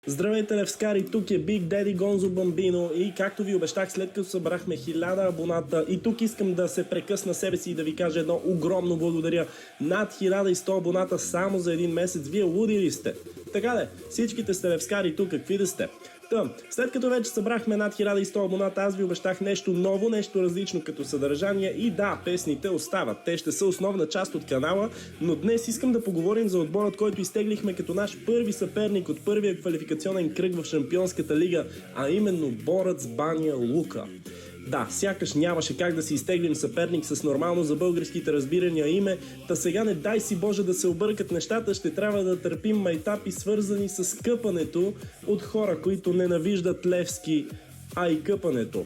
Здравейте, левскари, тук е Big Daddy Gonzo Bambino и както ви обещах, след като събрахме 1000 абоната и тук искам да се прекъсна себе си и да ви кажа едно огромно благодаря. Над 1100 абоната само за един месец, вие луди ли сте? Така де, всичките сте левскари тук, какви да сте? След като вече събрахме над 1100 абоната, аз ви обещах нещо ново, нещо различно като съдържание и да, песните остават. Те ще са основна част от канала, но днес искам да поговорим за отборът, който изтеглихме като наш първи съперник от първия квалификационен кръг в Шампионската лига, а именно Борац Баня Лука. Да, сякаш нямаше как да си изтеглим съперник с нормално за българските разбирания име, та сега не дай си Боже да се объркат нещата, ще трябва да търпим майтапи свързани с къпането от хора, които ненавиждат Левски, а и къпането.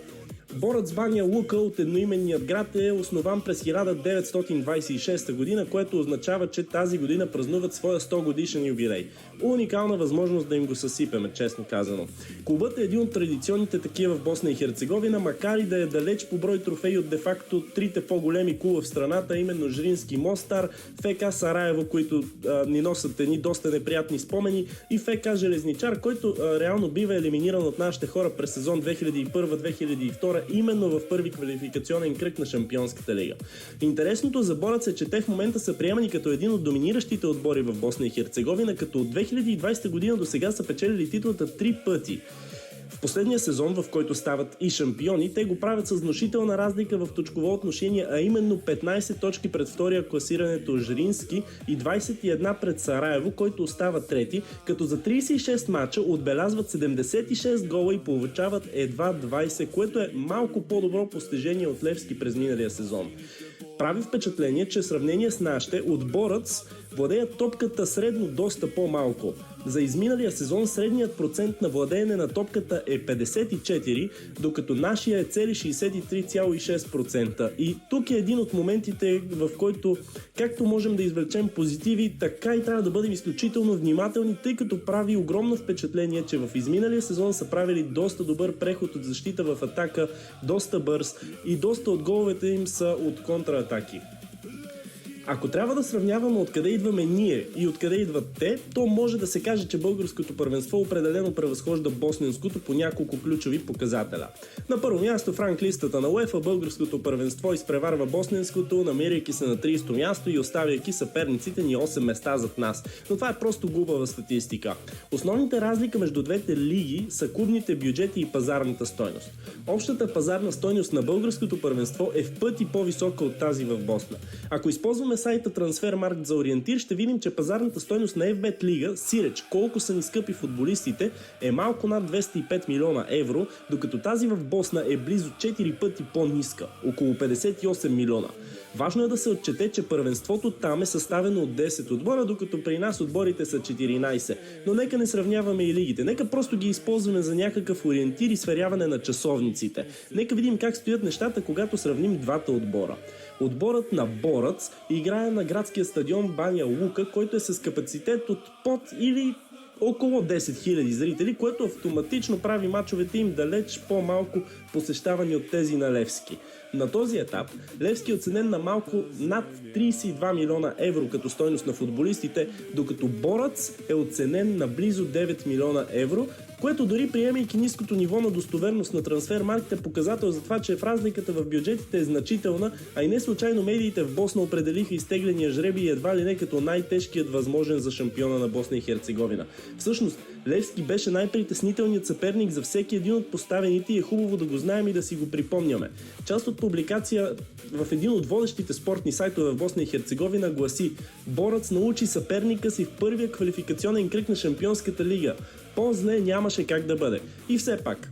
Борац Баня Лука от едноименният град е основан през 1926 година, което означава, че тази година празнуват своя 100 годишен юбилей. Уникална възможност да им го съсипеме, честно казано. Клубът е един от традиционните такива в Босна и Херцеговина, макар и да е далеч по брой трофеи от де-факто трите по-големи клуба в страната, именно Жрински Мостар, ФК Сараево, които ни носят едни доста неприятни спомени, и ФК Железничар, който реално бива елиминиран от нашите хора през сезон 2001-2002, именно в първи квалификационен кръг на Шампионската лига. Интересното за Борац е, че те в момента са приемани като един от доминиращите отбори в Босна и Херцеговина, като от 2020 година до сега са печелили титлата 3 пъти. В последния сезон, в който стават и шампиони, те го правят с внушителна разлика в точково отношение, а именно 15 точки пред втория класирането Жрински и 21 пред Сараево, който остава трети, като за 36 мача отбелязват 76 гола и получават едва 20, което е малко по-добро постижение от Левски през миналия сезон. Прави впечатление, че в сравнение с нашите, отборът владеят топката средно доста по-малко. За изминалия сезон средният процент на владеене на топката е 54, докато нашия е цели 63,6%. И тук е един от моментите, в който както можем да извлечем позитиви, така и трябва да бъдем изключително внимателни, тъй като прави огромно впечатление, че в изминалия сезон са правили доста добър преход от защита в атака, доста бърз и доста от головете им са от контратаки. Ако трябва да сравняваме откъде идваме ние и откъде идват те, то може да се каже, че българското първенство определено превъзхожда босненското по няколко ключови показателя. На първо място в ранглистата на УЕФА българското първенство изпреварва босненското, намирайки се на 30-то място и оставяйки съперниците ни 8 места зад нас. Но това е просто глупава статистика. Основните разлики между двете лиги са клубните бюджети и пазарната стойност. Общата пазарна стойност на българското първенство е в пъти по-висока от тази в Босна. Ако използваме сайта Трансфермаркт за ориентир, ще видим, че пазарната стойност на FBet Лига, сиреч колко са ни скъпи футболистите, е малко над 205 милиона евро, докато тази в Босна е близо 4 пъти по-ниска, около 58 милиона. Важно е да се отчете, че първенството там е съставено от 10 отбора, докато при нас отборите са 14. Но нека не сравняваме и лигите, нека просто ги използваме за някакъв ориентир и сверяване на часовниците. Нека видим как стоят нещата, когато сравним двата отбора. Отборът на Борац играе на градския стадион Баня Лука, който е с капацитет от под или около 10 000 зрители, което автоматично прави мачовете им далеч по-малко посещавани от тези на Левски. На този етап Левски е оценен на малко над 32 милиона евро като стойност на футболистите, докато Борац е оценен на близо 9 милиона евро, което дори приемайки ниското ниво на достоверност на Трансфермаркт е показател за това, че в разликата в бюджетите е значителна, а и не случайно медиите в Босна определиха изтегления жребий едва ли не като най-тежкият възможен за шампиона на Босна и Херцеговина. Всъщност, Левски беше най-притеснителният съперник за всеки един от поставените и е хубаво да го знаем и да си го припомняме. Част от публикация в един от водещите спортни сайтове в Босна и Херцеговина гласи: Борац научи съперника си в първия квалификационен кръг на Шампионската лига. По-зле нямаше как да бъде. И все пак,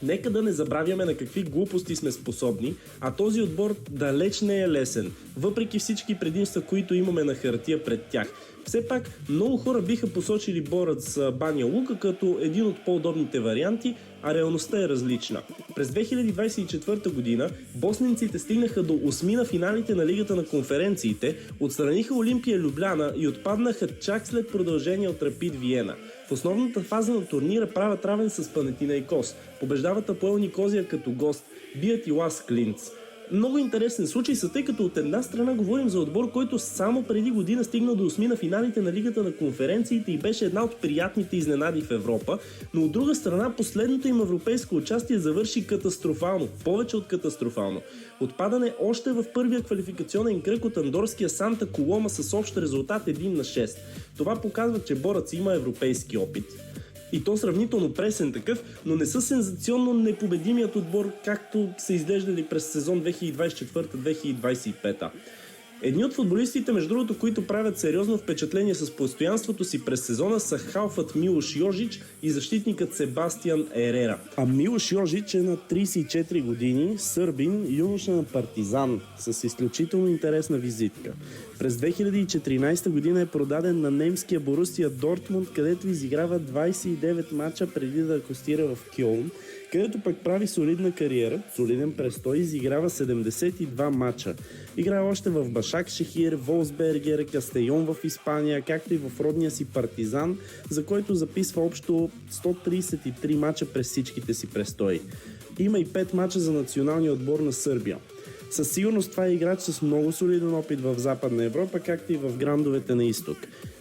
нека да не забравяме на какви глупости сме способни, а този отбор далеч не е лесен, въпреки всички предимства, които имаме на хартия пред тях. Все пак, много хора биха посочили Борац Баня Лука като един от по-удобните варианти, а реалността е различна. През 2024 година босненците стигнаха до 8 на финалите на Лигата на конференциите, отстраниха Олимпия Любляна и отпаднаха чак след продължение от Рапид Виена. В основната фаза на турнира правят равен с Панетинайкос, побеждават Апоел Никозия като гост, бият и Лас Клинц. Много интересен случай са, тъй като от една страна говорим за отбор, който само преди година стигна до осми на финалите на Лигата на конференциите и беше една от приятните изненади в Европа, но от друга страна последното им европейско участие завърши катастрофално, повече от катастрофално. Отпадане още в първия квалификационен кръг от андорския Санта Колома с общ резултат 1-6. Това показва, че Борец има европейски опит. И то сравнително пресен такъв, но не са сензационно непобедимият отбор, както са изглеждали през сезон 2024-2025. Едни от футболистите, между другото, които правят сериозно впечатление с постоянството си през сезона, са халфът Милош Йожич и защитникът Себастиан Ерера. А Милош Йожич е на 34 години, сърбин, юноша на Партизан, с изключително интересна визитка. През 2014 година е продаден на немския Борусия Дортмунд, където изиграва 29 мача преди да акостира в Кьолн, където пък прави солидна кариера, солиден престой, изиграва 72 мача. Играе още в Башак Шехир, Волсбергер, Кастейон в Испания, както и в родния си Партизан, за който записва общо 133 мача през всичките си престои. Има и 5 мача за националния отбор на Сърбия. Със сигурност това е играч с много солиден опит в Западна Европа, както и в грандовете на изток.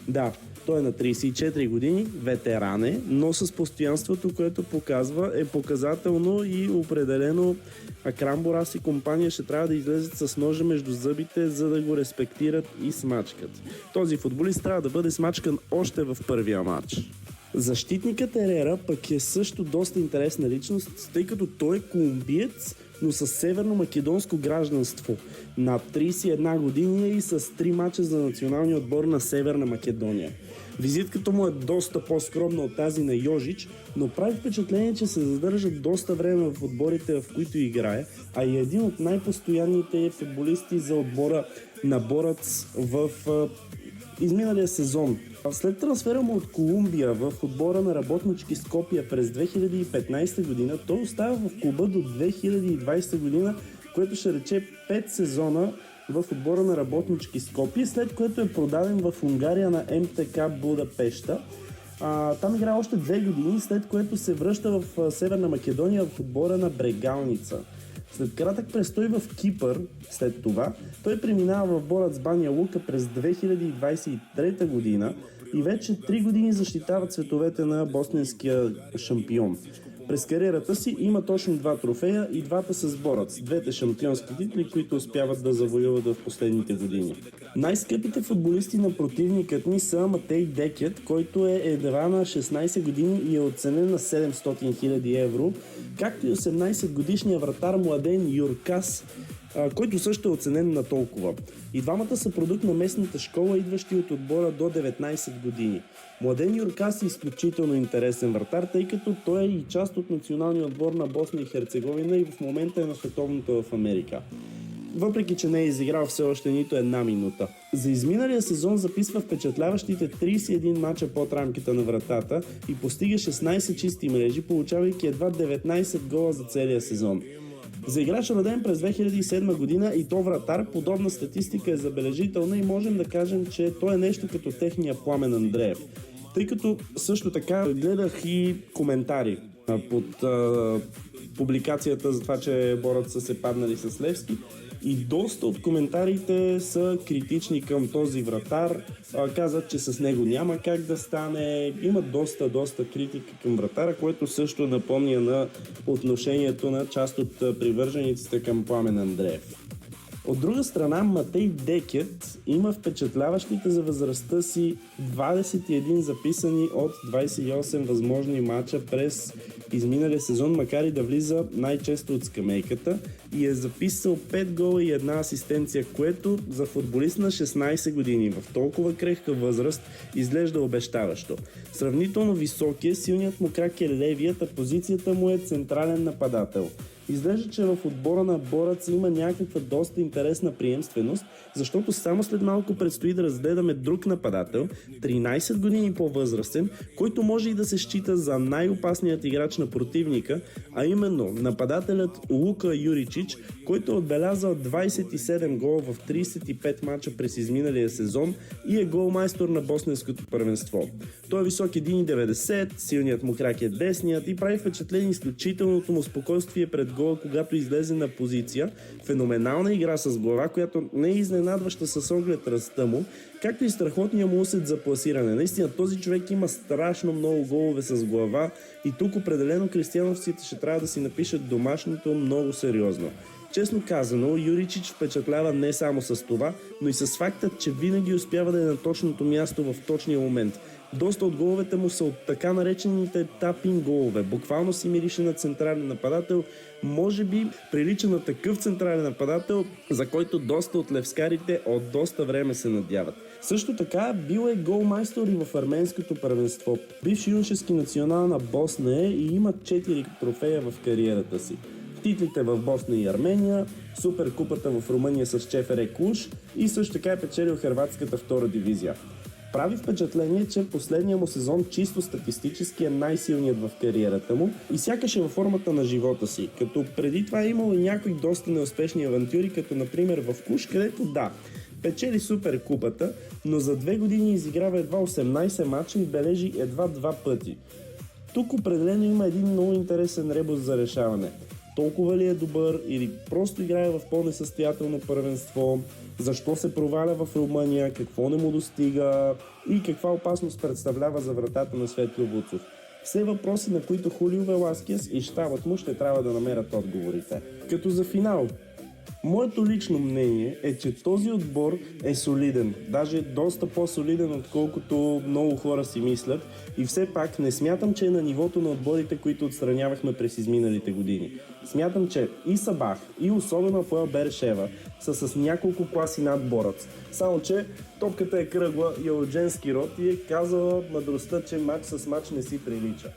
Да, той е на 34 години, ветеран е, но с постоянството, което показва, е показателно и определено Акрам Борас и компания ще трябва да излезат с ножа между зъбите, за да го респектират и смачкат. Този футболист трябва да бъде смачкан още в първия матч. Защитникът Ерера пък е също доста интересна личност, тъй като той е колумбиец, но с северно-македонско гражданство. Над 31 години и с 3 мача за националния отбор на Северна Македония. Визитката му е доста по-скромна от тази на Йожич, но прави впечатление, че се задържа доста време в отборите, в които играе, а и един от най-постоянните футболисти за отбора на Борец в изминалия сезон. След трансфера му от Колумбия в отбора на Работнички Скопия през 2015 година, той остава в клуба до 2020 година, което ще рече 5 сезона в отбора на Работнички Скопия, след което е продаден в Унгария на МТК Будапеща. Там играе още 2 години, след което се връща в Северна Македония в отбора на Брегалница. След кратък престой в Кипър, след това, той преминава в Борец Баня Лука през 2023 година и вече 3 години защитава цветовете на босненския шампион. През кариерата си има точно 2 трофея и двата с Борец, двете шампионски титли, които успяват да завоюват в последните години. Най-скъпите футболисти на противникът ни са Матей Декет, който е едва на 16 години и е оценен на 700 000 евро, както и 18 годишния вратар Младен Юркас, който също е оценен на толкова. И двамата са продукт на местната школа, идващи от отбора до 19 години. Младен Юркас е изключително интересен вратар, тъй като той е и част от националния отбор на Босна и Херцеговина и в момента е на световното в Америка. Въпреки че не е изиграл все още нито една минута. За изминалия сезон записва впечатляващите 31 мача под рамката на вратата и постига 16 чисти мрежи, получавайки едва 19 гола за целия сезон. За играч роден през 2007 година и то вратар, подобна статистика е забележителна и можем да кажем, че той е нещо като техния Пламен Андреев. Тъй като също така гледах и коментари под публикацията за това, че Борец са се паднали с Левски и доста от коментарите са критични към този вратар. Казват, че с него няма как да стане. Има доста критика към вратара, което също напомня на отношението на част от привържениците към Пламен Андреев. От друга страна, Матей Декет има впечатляващите за възрастта си 21 записани от 28 възможни мача през изминалия сезон, макар и да влиза най-често от скамейката и е записал 5 гола и 1 асистенция, което за футболист на 16 години в толкова крехка възраст изглежда обещаващо. Сравнително висок е, силният му крак е левият, а позицията му е централен нападател. Изглежда, че в отбора на Борец има някаква доста интересна приемственост, защото само след малко предстои да разгледаме друг нападател, 13 години по-възрастен, който може и да се счита за най-опасният играч на на противника, а именно нападателят Лука Юричич, който е отбелязал 27 гола в 35 мача през изминалия сезон и е голмайстор на босненското първенство. Той е висок 1,90, силният му крак е десният и прави впечатление изключителното му спокойствие пред гола, когато излезе на позиция, феноменална игра с глава, която не е изненадваща с оглед ръста му, както и страхотния му усет за пласиране. Наистина този човек има страшно много голове с глава и тук определено кристияновците ще трябва да си напишат домашното много сериозно. Честно казано, Юричич впечатлява не само с това, но и с факта, че винаги успява да е на точното място в точния момент. Доста от головете му са от така наречените тапин голове. Буквално си мирише на централен нападател. Може би прилича на такъв централен нападател, за който доста от левскарите от доста време се надяват. Също така бил е голмайстор и в арменското първенство. Бивш юношески национал на Босна е и има 4 трофея в кариерата си. Титлите в Босна и Армения, Суперкупата в Румъния с ЧФР Клуж и също така е печелил хърватската втора дивизия. Прави впечатление, че последния му сезон чисто статистически е най-силният в кариерата му и сякаш е във формата на живота си, като преди това е имало и някои доста неуспешни авантюри, като например в Клуж, където печели Суперкупата, но за 2 години изиграва едва 18 мача и бележи едва 2 пъти. Тук определено има един много интересен ребус за решаване. Толкова ли е добър или просто играе в по-несъстоятелно първенство, защо се проваля в Румъния, какво не му достига и каква опасност представлява за вратата на Светло Буцов. Все въпроси, на които Хулио Веласкес и щабът му ще трябва да намерят отговорите. Като за финал, моето лично мнение е, че този отбор е солиден, даже доста по-солиден, отколкото много хора си мислят и все пак не смятам, че е на нивото на отборите, които отстранявахме през изминалите години. Смятам, че и Сабах, и особено Апоел Бершева са с няколко класи над Борац. Само, че топката е кръгла и е от женски род и е казала мъдростта, че мач с мач не си прилича.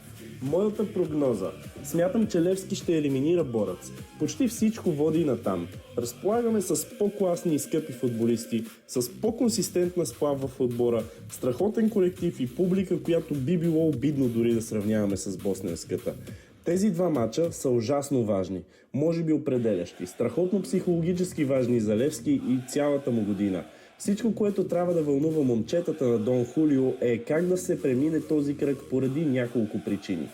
Моята прогноза. Смятам, че Левски ще елиминира Борац. Почти всичко води натам. Разполагаме с по-класни и скъпи футболисти, с по-консистентна сплав в отбора, страхотен колектив и публика, която би било обидно дори да сравняваме с босненската. Тези 2 мача са ужасно важни, може би определящи, страхотно психологически важни за Левски и цялата му година. Всичко, което трябва да вълнува момчетата на Дон Хулио е как да се премине този кръг поради няколко причини.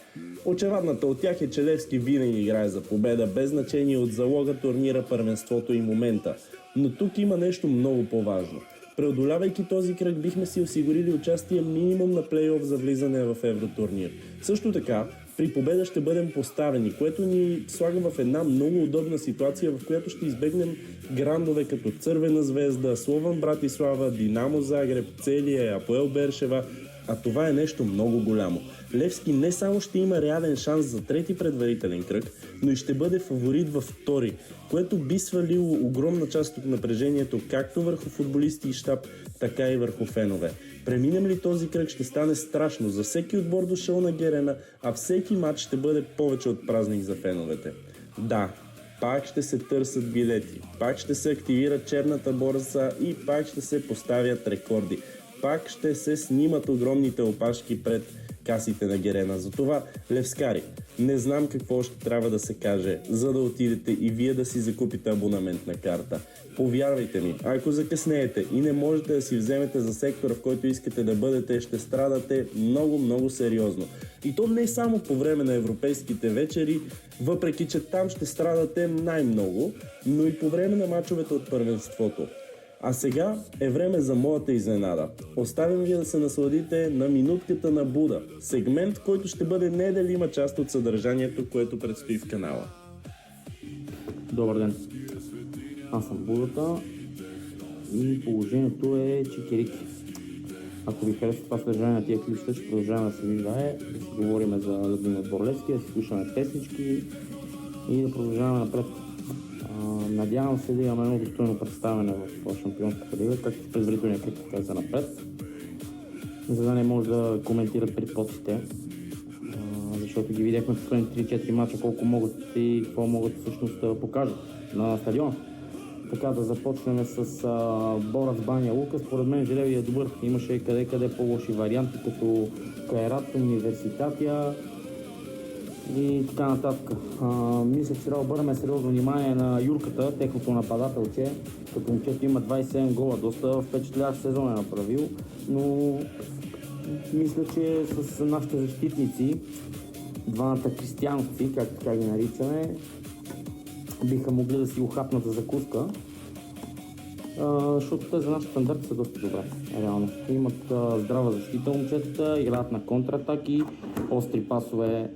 Очевадната от тях е, че Левски винаги играе за победа, без значение от залога, турнира, първенството и момента. Но тук има нещо много по-важно. Преодолявайки този кръг, бихме си осигурили участие минимум на плейоф за влизане в Евротурнир. Също така, при победа ще бъдем поставени, което ни слага в една много удобна ситуация, в която ще избегнем грандове като Цървена звезда, Слован Братислава, Динамо Загреб, Целия, Апоел Бершева, а това е нещо много голямо. Левски не само ще има реален шанс за 3-ти предварителен кръг, но и ще бъде фаворит във 2-ри, което би свалило огромна част от напрежението както върху футболисти и щаб, така и върху фенове. Преминем ли този кръг, ще стане страшно за всеки отбор дошъл на Герена, а всеки матч ще бъде повече от празник за феновете. Да, пак ще се търсят билети, пак ще се активира черната борса и пак ще се поставят рекорди. Пак ще се снимат огромните опашки пред касите на Герена. Затова, левскари, не знам какво още трябва да се каже, за да отидете и вие да си закупите абонаментна карта. Повярвайте ми, ако закъснеете и не можете да си вземете за сектора, в който искате да бъдете, ще страдате много сериозно. И то не само по време на европейските вечери, въпреки че там ще страдате най-много, но и по време на мачовете от първенството. А сега е време за моята изненада. Оставям ви да се насладите на минутката на Буда. Сегмент, който ще бъде неделима част от съдържанието, което предстои в канала. Добър ден. Аз съм Будата и положението е чикирики. Ако ви харесва това съдържание на тия клипчета, ще продължаваме да се виждаме, да си говорим за любимия отбор Левски, да си слушаме песнички и да продължаваме напред. Надявам се да имаме едно достойно представяне в Шампионската лига, както в предварителния кръг, така и за напред, за да не може да коментират припотите, защото ги видяхме в последните 3-4 мача колко могат и какво могат всъщност да покажат на стадиона. Така да започнем с Борац Баня Лука. Според мен Желеви е добър. Имаше къде по-лоши варианти, като Кайрат, Университатия. и така нататък. Мисля, че трябва да обърнем сериозно внимание на Юрката, техното нападателче. Като момчето има 27 гола, доста впечатляващ сезон е направил, но мисля, че с нашите защитници, двамата кристияновци, както така ги наричаме, биха могли да си ухапнат за закуска, защото те за нашите стандарти са доста добре, реално. Имат здрава защита момчетата, играят на контратаки, остри пасове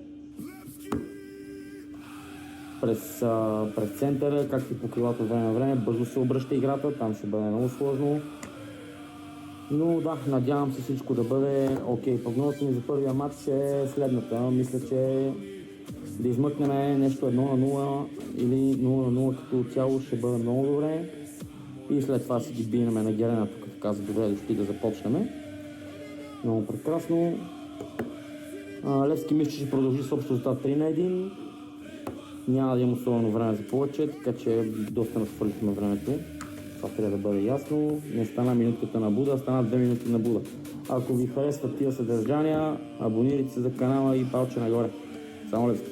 през центъра, както и по крилата от време на време, бързо се обръща играта, там ще бъде много сложно. Но да, надявам се всичко да бъде окей. Прогнозата ми за първия матч е следната. Мисля, че да измъкнем нещо 1-0 или 0-0 като цяло ще бъде много добре. И след това си ги бинаме на Герена, тук така за добре дошли да започнем. Много прекрасно. Левски мисля, че ще продължи с общо резултат 3-1. Няма да има особено време за повече, така че доста насвърлихме времето. Това трябва да бъде ясно. Не стана минутката на Буда, стана 2 минути на Буда. Ако ви харесват тия съдържания, абонирайте се за канала и палче нагоре. Само Левски.